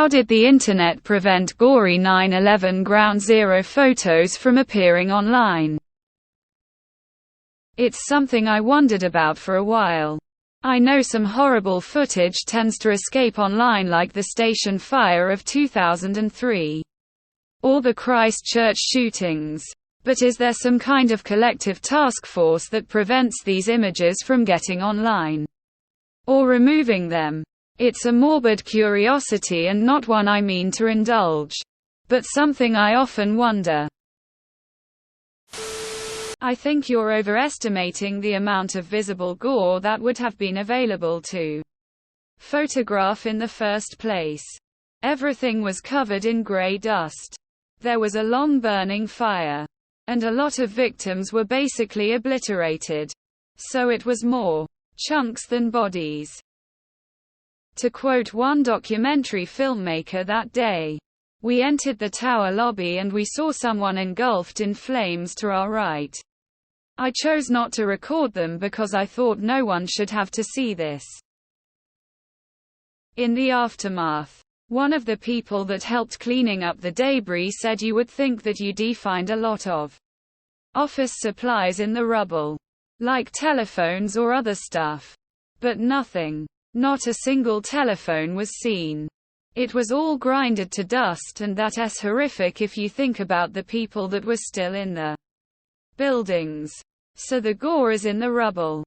How did the internet prevent gory 9/11 Ground Zero photos from appearing online? It's something I wondered about for a while. I know some horrible footage tends to escape online, like the station fire of 2003. Or the Christchurch shootings. But is there some kind of collective task force that prevents these images from getting online? Or removing them? It's a morbid curiosity and not one I mean to indulge. But something I often wonder. I think you're overestimating the amount of visible gore that would have been available to photograph in the first place. Everything was covered in grey dust. There was a long burning fire. And a lot of victims were basically obliterated. So it was more chunks than bodies. To quote one documentary filmmaker that day, "We entered the tower lobby and we saw someone engulfed in flames to our right. I chose not to record them because I thought no one should have to see this." In the aftermath, one of the people that helped cleaning up the debris said you would think that you'd find a lot of office supplies in the rubble, like telephones or other stuff. But nothing. Not a single telephone was seen. It was all grinded to dust, and that's horrific if you think about the people that were still in the buildings. So the gore is in the rubble.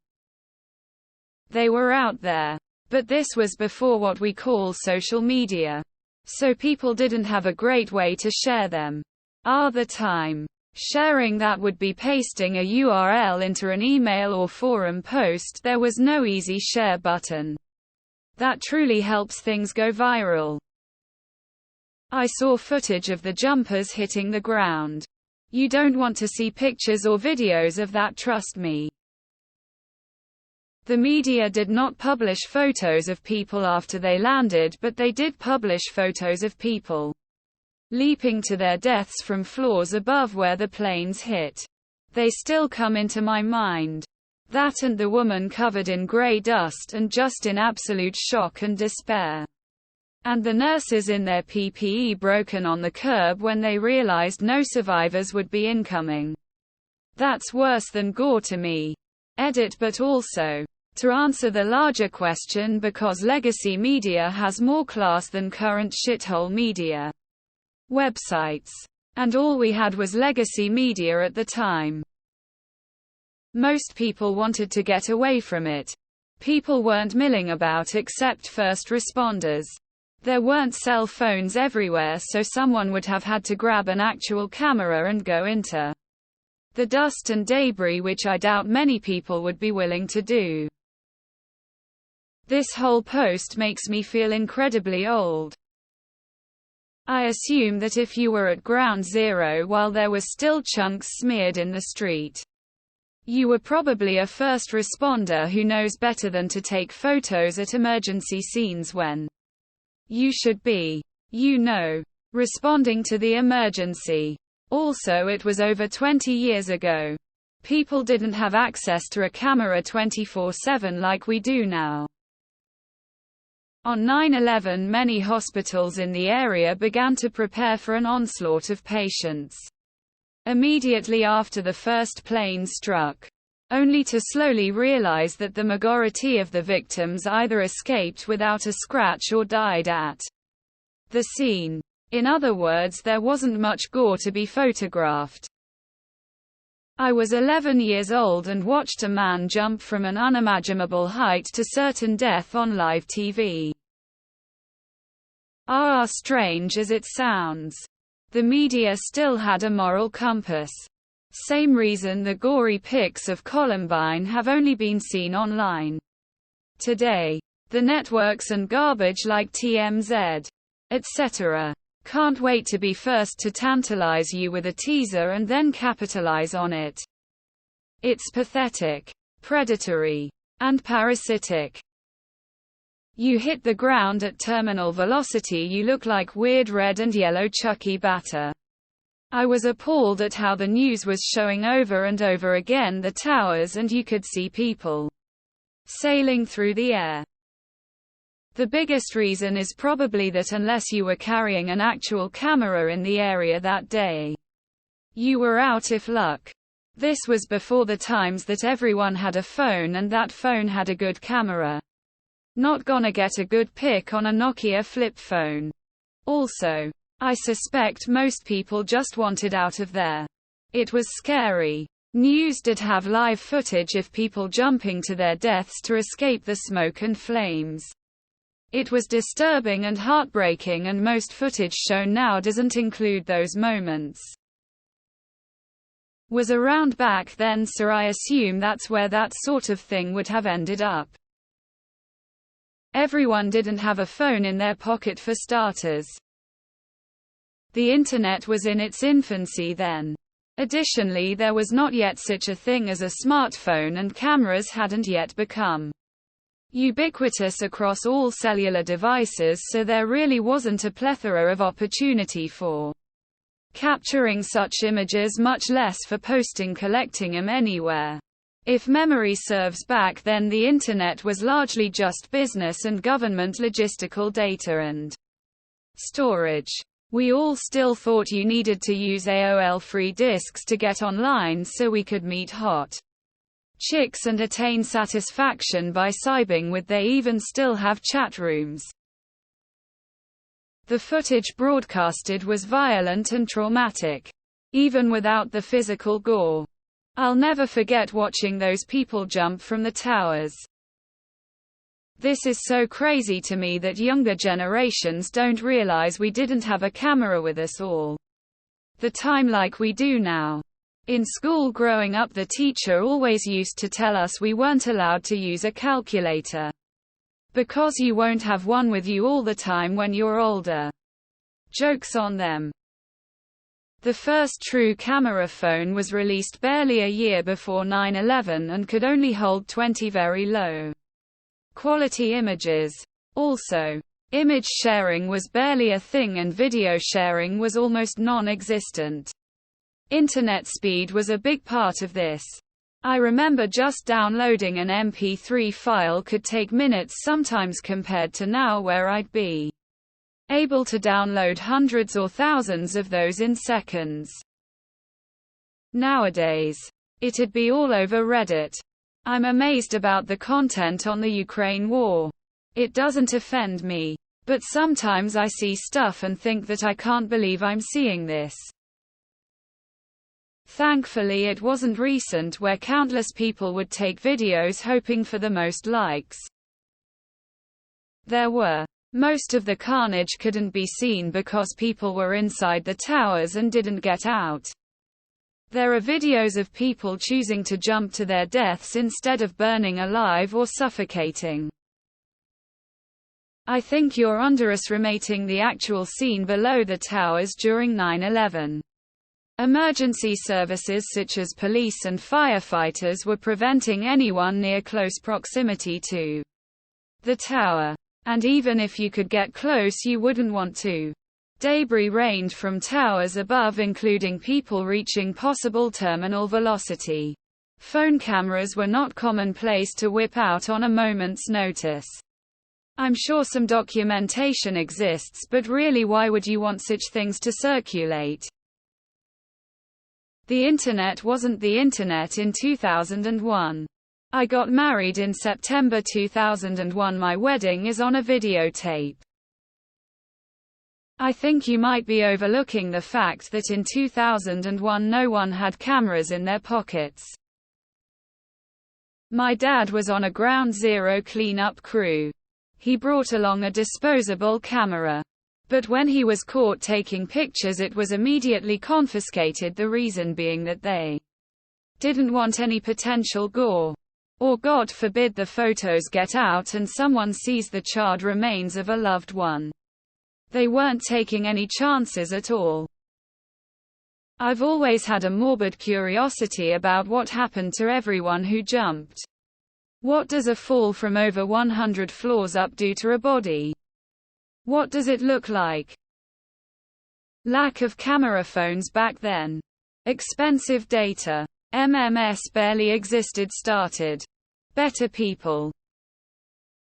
They were out there. But this was before what we call social media. So people didn't have a great way to share them. At the time, sharing that would be pasting a URL into an email or forum post. There was no easy share button. That truly helps things go viral. I saw footage of the jumpers hitting the ground. You don't want to see pictures or videos of that, trust me. The media did not publish photos of people after they landed, but they did publish photos of people leaping to their deaths from floors above where the planes hit. They still come into my mind. That and the woman covered in grey dust and just in absolute shock and despair. And the nurses in their PPE broken on the curb when they realized no survivors would be incoming. That's worse than gore to me. But also, to answer the larger question, because legacy media has more class than current shithole media websites. And all we had was legacy media at the time. Most people wanted to get away from it. People weren't milling about except first responders. There weren't cell phones everywhere, so someone would have had to grab an actual camera and go into the dust and debris, which I doubt many people would be willing to do. This whole post makes me feel incredibly old. I assume that if you were at Ground Zero while there were still chunks smeared in the street, you were probably a first responder who knows better than to take photos at emergency scenes when you should be, responding to the emergency. Also, it was over 20 years ago. People didn't have access to a camera 24/7 like we do now. On 9/11, many hospitals in the area began to prepare for an onslaught of patients immediately after the first plane struck, only to slowly realize that the majority of the victims either escaped without a scratch or died at the scene. In other words, there wasn't much gore to be photographed. I was 11 years old and watched a man jump from an unimaginable height to certain death on live TV. Strange as it sounds, the media still had a moral compass. Same reason the gory pics of Columbine have only been seen online. Today, the networks and garbage like TMZ, etc., can't wait to be first to tantalize you with a teaser and then capitalize on it. It's pathetic, predatory, and parasitic. You hit the ground at terminal velocity, you look like weird red and yellow Chucky batter. I was appalled at how the news was showing over and over again the towers, and you could see people sailing through the air. The biggest reason is probably that unless you were carrying an actual camera in the area that day, you were out if luck. This was before the times that everyone had a phone and that phone had a good camera. Not gonna get a good pic on a Nokia flip phone. Also, I suspect most people just wanted out of there. It was scary. News did have live footage of people jumping to their deaths to escape the smoke and flames. It was disturbing and heartbreaking, and most footage shown now doesn't include those moments. Was around back then, so I assume that's where that sort of thing would have ended up. Everyone didn't have a phone in their pocket for starters. The internet was in its infancy then. Additionally, there was not yet such a thing as a smartphone, and cameras hadn't yet become ubiquitous across all cellular devices, so there really wasn't a plethora of opportunity for capturing such images, much less for collecting them anywhere. If memory serves back then, the internet was largely just business and government logistical data and storage. We all still thought you needed to use AOL free disks to get online so we could meet hot chicks and attain satisfaction by cybing with. They even still have chat rooms. The footage broadcasted was violent and traumatic, even without the physical gore. I'll never forget watching those people jump from the towers. This is so crazy to me that younger generations don't realize we didn't have a camera with us all the time like we do now. In school growing up, the teacher always used to tell us we weren't allowed to use a calculator, because you won't have one with you all the time when you're older. Jokes on them. The first true camera phone was released barely a year before 9/11 and could only hold 20 very low quality images. Also, image sharing was barely a thing and video sharing was almost non-existent. Internet speed was a big part of this. I remember just downloading an MP3 file could take minutes sometimes, compared to now where I'd be able to download hundreds or thousands of those in seconds. Nowadays, it'd be all over Reddit. I'm amazed about the content on the Ukraine war. It doesn't offend me. But sometimes I see stuff and think that I can't believe I'm seeing this. Thankfully, it wasn't recent, where countless people would take videos hoping for the most likes. There were. Most of the carnage couldn't be seen because people were inside the towers and didn't get out. There are videos of people choosing to jump to their deaths instead of burning alive or suffocating. I think you're underestimating the actual scene below the towers during 9/11. Emergency services such as police and firefighters were preventing anyone near close proximity to the tower. And even if you could get close, you wouldn't want to. Debris rained from towers above, including people reaching possible terminal velocity. Phone cameras were not commonplace to whip out on a moment's notice. I'm sure some documentation exists, but really, why would you want such things to circulate? The internet wasn't the internet in 2001. I got married in September 2001. My wedding is on a videotape. I think you might be overlooking the fact that in 2001 no one had cameras in their pockets. My dad was on a ground zero cleanup crew. He brought along a disposable camera. But when he was caught taking pictures, it was immediately confiscated, the reason being that they didn't want any potential gore. Or God forbid the photos get out and someone sees the charred remains of a loved one. They weren't taking any chances at all. I've always had a morbid curiosity about what happened to everyone who jumped. What does a fall from over 100 floors up do to a body? What does it look like? Lack of camera phones back then. Expensive data. MMS barely existed. Started. Better people.